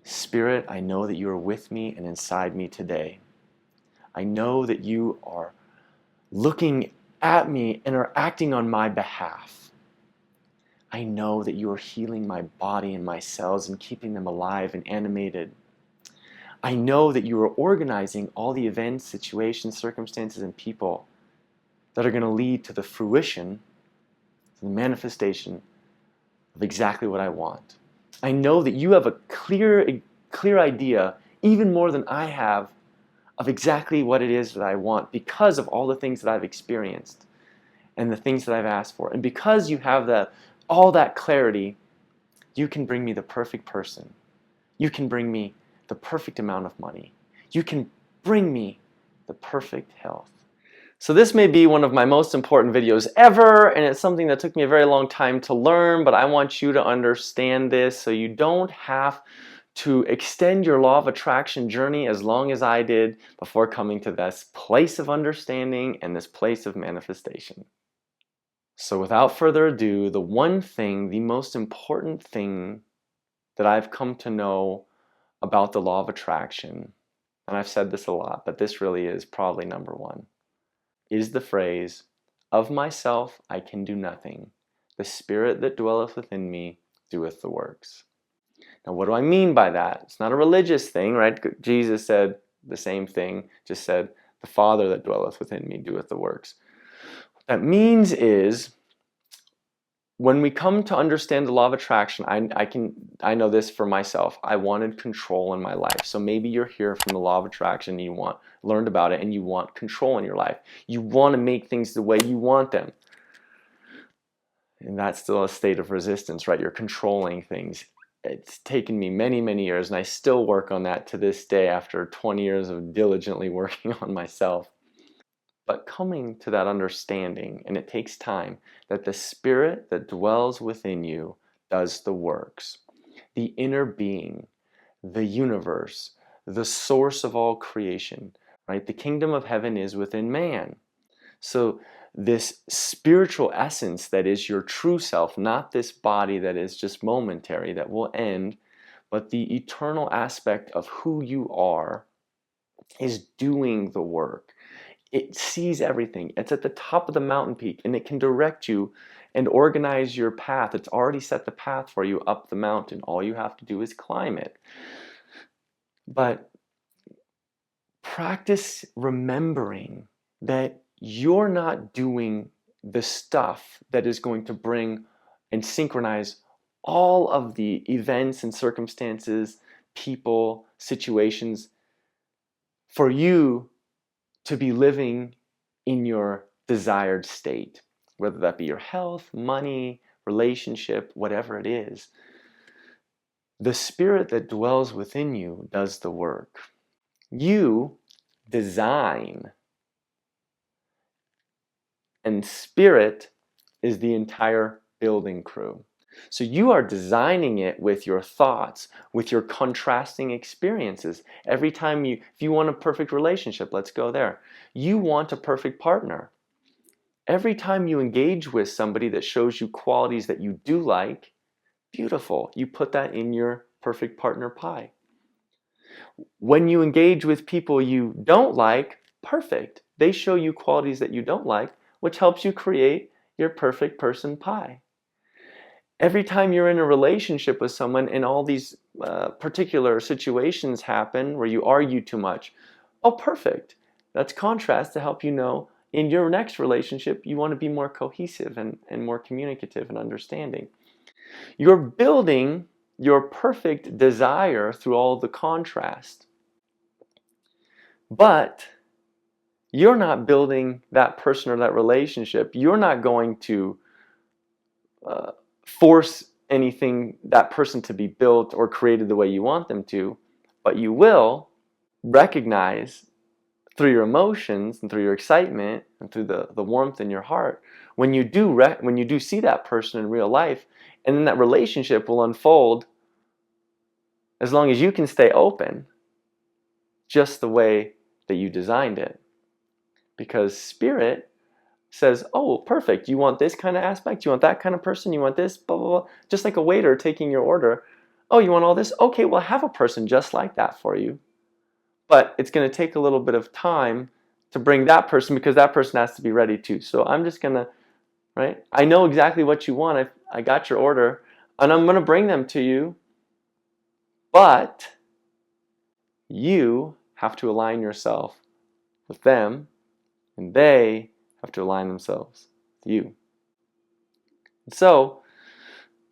Spirit, I know that you are with me and inside me today. I know that you are looking at me and are acting on my behalf. I know that you are healing my body and my cells and keeping them alive and animated. I know that you are organizing all the events, situations, circumstances, and people that are going to lead to the fruition, to the manifestation of exactly what I want. I know that you have a clear idea, even more than I have, of exactly what it is that I want because of all the things that I've experienced and the things that I've asked for. And because you have all that clarity, you can bring me the perfect person. You can bring me the perfect amount of money. You can bring me the perfect health. So this may be one of my most important videos ever, and it's something that took me a very long time to learn, but I want you to understand this so you don't have to extend your law of attraction journey as long as I did before coming to this place of understanding and this place of manifestation. So without further ado, the one thing, the most important thing that I've come to know about the law of attraction, and I've said this a lot, but this really is probably number one, is the phrase, "Of myself I can do nothing. The Spirit that dwelleth within me doeth the works." Now, what do I mean by that? It's not a religious thing, right? Jesus said the same thing, just said, "The Father that dwelleth within me doeth the works." What that means is, when we come to understand the law of attraction, I know this for myself. I wanted control in my life. So maybe you're here from the law of attraction, and you learned about it, and you want control in your life. You want to make things the way you want them. And that's still a state of resistance, right? You're controlling things. It's taken me many, many years, and I still work on that to this day after 20 years of diligently working on myself. But coming to that understanding, and it takes time, that the Spirit that dwells within you does the works. The inner being, the universe, the source of all creation, right? The kingdom of heaven is within man. So this spiritual essence that is your true self, not this body that is just momentary, that will end, but the eternal aspect of who you are, is doing the work. It sees everything. It's at the top of the mountain peak, and it can direct you and organize your path. It's already set the path for you up the mountain. All you have to do is climb it. But practice remembering that you're not doing the stuff that is going to bring and synchronize all of the events and circumstances, people, situations for you to be living in your desired state, whether that be your health, money, relationship, whatever it is. The Spirit that dwells within you does the work. You design, and Spirit is the entire building crew. So you are designing it with your thoughts, with your contrasting experiences. Every time if you want a perfect relationship, let's go there. You want a perfect partner. Every time you engage with somebody that shows you qualities that you do like, beautiful. You put that in your perfect partner pie. When you engage with people you don't like, perfect. They show you qualities that you don't like, which helps you create your perfect person pie. Every time you're in a relationship with someone and all these particular situations happen where you argue too much, oh, perfect. That's contrast to help you know in your next relationship you want to be more cohesive and more communicative and understanding. You're building your perfect desire through all the contrast. But you're not building that person or that relationship. You're not going to force that person to be built or created the way you want them to, but you will recognize through your emotions and through your excitement and through the warmth in your heart when you do see that person in real life, and then that relationship will unfold as long as you can stay open just the way that you designed it, because Spirit says, oh, perfect, you want this kind of aspect, you want that kind of person, you want this, blah, blah, blah. Just like a waiter taking your order, Oh, you want all this? Okay, well, I have a person just like that for you. But it's going to take a little bit of time to bring that person because that person has to be ready too. So I'm just going to, right? I know exactly what you want. I got your order and I'm going to bring them to you. But you have to align yourself with them and they have to align themselves with you. So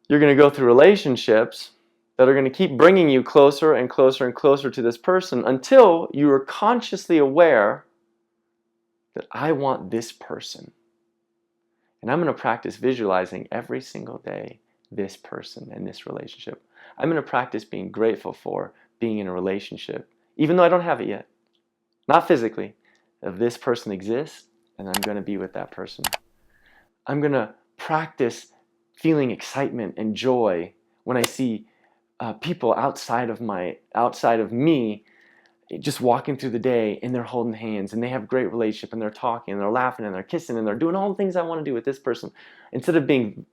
you're going to go through relationships that are going to keep bringing you closer and closer and closer to this person until you are consciously aware that I want this person. And I'm going to practice visualizing every single day this person and this relationship. I'm going to practice being grateful for being in a relationship, even though I don't have it yet. Not physically. If this person exists, and I'm going to be with that person. I'm going to practice feeling excitement and joy when I see people outside of me just walking through the day and they're holding hands and they have a great relationship and they're talking and they're laughing and they're kissing and they're doing all the things I want to do with this person. Instead of being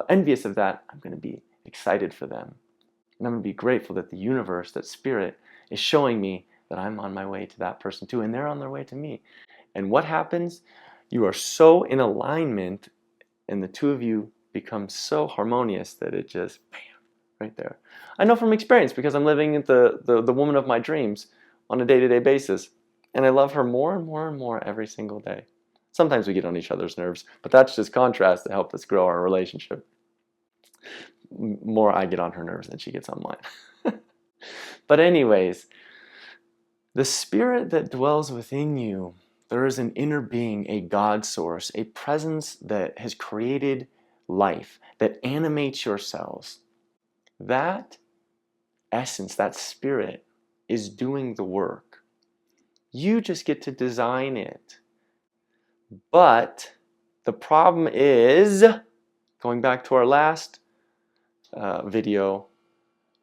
envious of that, I'm going to be excited for them. And I'm going to be grateful that the universe, that spirit, is showing me that I'm on my way to that person too and they're on their way to me. And what happens? You are so in alignment and the two of you become so harmonious that it just, bam, right there. I know from experience because I'm living with the woman of my dreams on a day-to-day basis. And I love her more and more and more every single day. Sometimes we get on each other's nerves, but that's just contrast to help us grow our relationship. More I get on her nerves than she gets on mine. But anyways, the spirit that dwells within you, there is an inner being, a God source, a presence that has created life, that animates your cells. That essence, that spirit, is doing the work. You just get to design it. But the problem is, going back to our last video,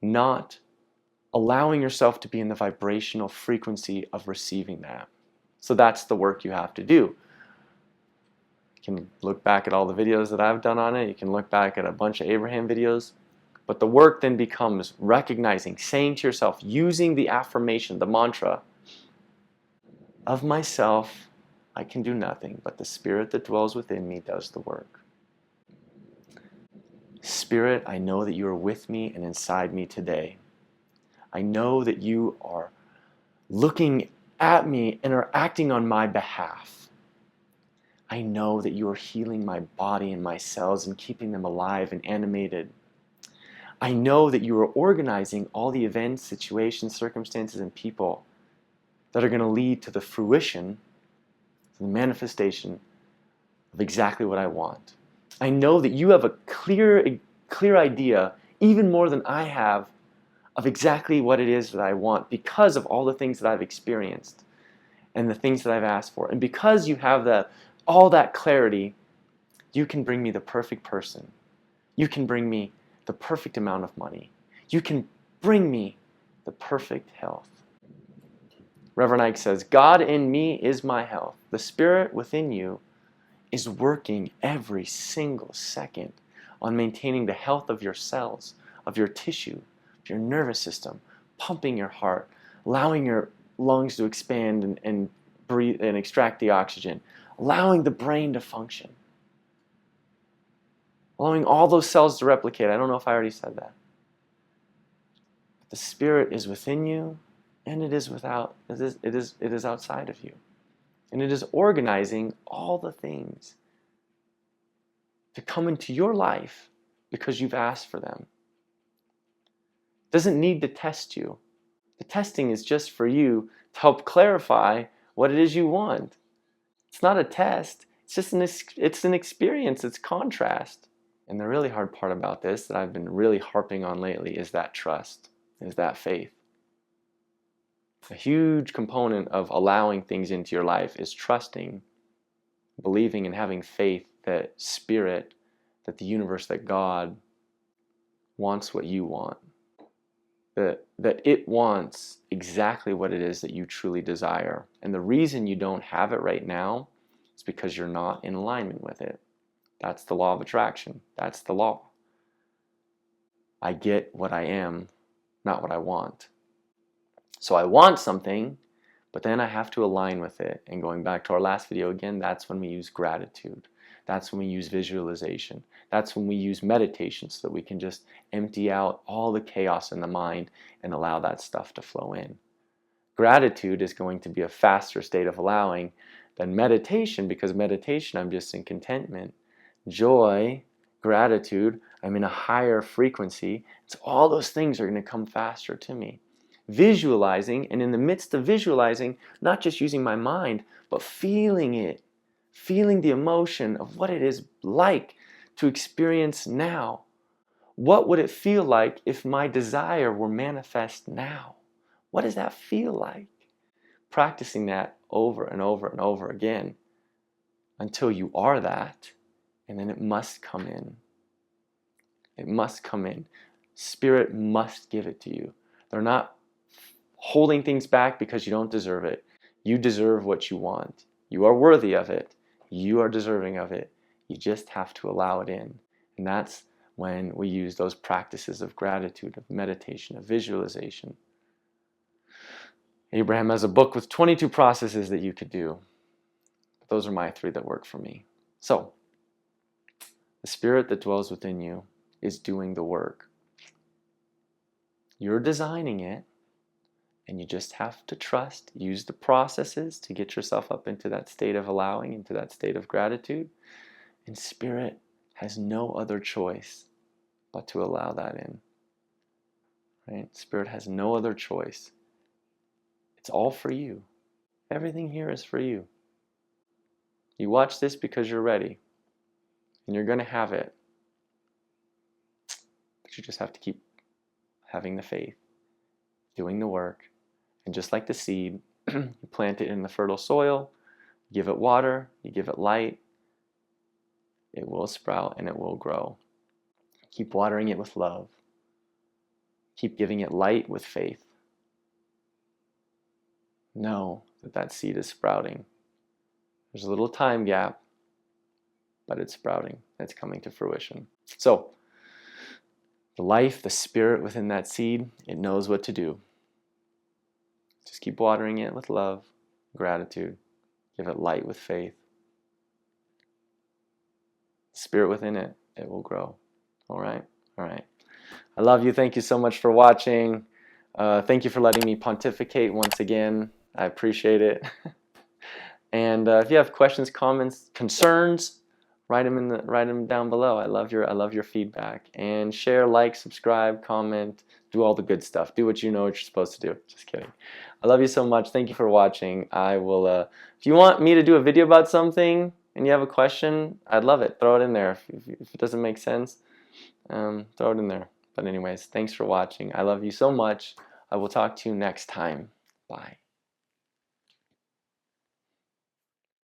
not allowing yourself to be in the vibrational frequency of receiving that. So that's the work you have to do. You can look back at all the videos that I've done on it. You can look back at a bunch of Abraham videos. But the work then becomes recognizing, saying to yourself, using the affirmation, the mantra, of myself, I can do nothing, but the spirit that dwells within me does the work. Spirit, I know that you are with me and inside me today. I know that you are looking at me and are acting on my behalf. I know that you are healing my body and my cells and keeping them alive and animated. I know that you are organizing all the events, situations, circumstances, and people that are going to lead to the fruition, to the manifestation of exactly what I want. I know that you have a clear idea, even more than I have, of exactly what it is that I want because of all the things that I've experienced and the things that I've asked for. And because you have all that clarity, you can bring me the perfect person. You can bring me the perfect amount of money. You can bring me the perfect health. Reverend Ike says, God in me is my health. The spirit within you is working every single second on maintaining the health of your cells, of your tissue, of your nervous system, pumping your heart, allowing your lungs to expand and breathe and extract the oxygen, allowing the brain to function, allowing all those cells to replicate. I don't know if I already said that. But the spirit is within you, and it is outside of you. And it is organizing all the things to come into your life because you've asked for them. It doesn't need to test you. The testing is just for you to help clarify what it is you want. It's not a test. It's just an experience. It's contrast. And the really hard part about this that I've been really harping on lately is that trust, is that faith. A huge component of allowing things into your life is trusting, believing and having faith that spirit, that the universe, that God wants what you want. That it wants exactly what it is that you truly desire. And the reason you don't have it right now is because you're not in alignment with it. That's the law of attraction. That's the law. I get what I am not what I want. So I want something, but then I have to align with it. And going back to our last video again, that's when we use gratitude. That's when we use visualization. That's when we use meditation so that we can just empty out all the chaos in the mind and allow that stuff to flow in. Gratitude is going to be a faster state of allowing than meditation, because meditation, I'm just in contentment. Joy, gratitude, I'm in a higher frequency. So all those things are going to come faster to me. Visualizing, and in the midst of visualizing, not just using my mind, but feeling it, feeling the emotion of what it is like to experience now. What would it feel like if my desire were manifest now? What does that feel like? Practicing that over and over and over again until you are that, and then it must come in. It must come in. Spirit must give it to you. They're not holding things back because you don't deserve it. You deserve what you want. You are worthy of it. You are deserving of it. You just have to allow it in. And that's when we use those practices of gratitude, of meditation, of visualization. Abraham has a book with 22 processes that you could do. But those are my 3 that work for me. So, the spirit that dwells within you is doing the work. You're designing it, and you just have to trust, use the processes to get yourself up into that state of allowing, into that state of gratitude. And spirit has no other choice but to allow that in. Right? Spirit has no other choice. It's all for you. Everything here is for you. You watch this because you're ready, and you're going to have it. But you just have to keep having the faith, doing the work. And just like the seed, you plant it in the fertile soil, you give it water, you give it light, it will sprout and it will grow. Keep watering it with love. Keep giving it light with faith. Know that that seed is sprouting. There's a little time gap, but it's sprouting. It's coming to fruition. So, the life, the spirit within that seed, it knows what to do. Just keep watering it with love, gratitude. Give it light with faith. Spirit within it, it will grow. All right? All right. I love you. Thank you so much for watching. Thank you for letting me pontificate once again. I appreciate it. And if you have questions, comments, concerns, write them down below. I love your feedback. And share, like, subscribe, comment, do all the good stuff. Do what you know what you're supposed to do. Just kidding. I love you so much. Thank you for watching. I will. If you want me to do a video about something and you have a question, I'd love it. Throw it in there. If it doesn't make sense, throw it in there. But anyways, thanks for watching. I love you so much. I will talk to you next time. Bye.